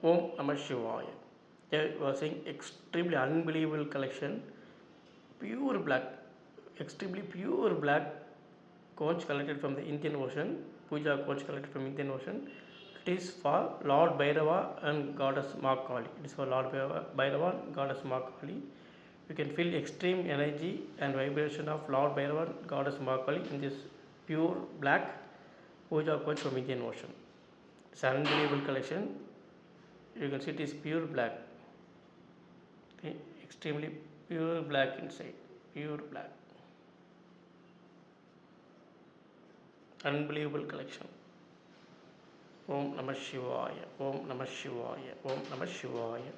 Om Namah Shivaya. They were saying extremely unbelievable collection, pure black, extremely pure black conch collected from the Indian Ocean, puja conch collected from Indian Ocean. It is for Lord BHAIRAVA and Goddess Maa Kali. It is for Lord BHAIRAVA and Goddess Maa Kali. You can feel extreme energy and vibration of Lord BHAIRAVA and Goddess Maa Kali in this pure black puja conch from Indian Ocean. It's an unbelievable collection. You can see it is pure black. Okay, extremely pure black inside, pure black. Unbelievable collection. Om Namah Shivaya. Om Namah Shivaya. Om Namah Shivaya.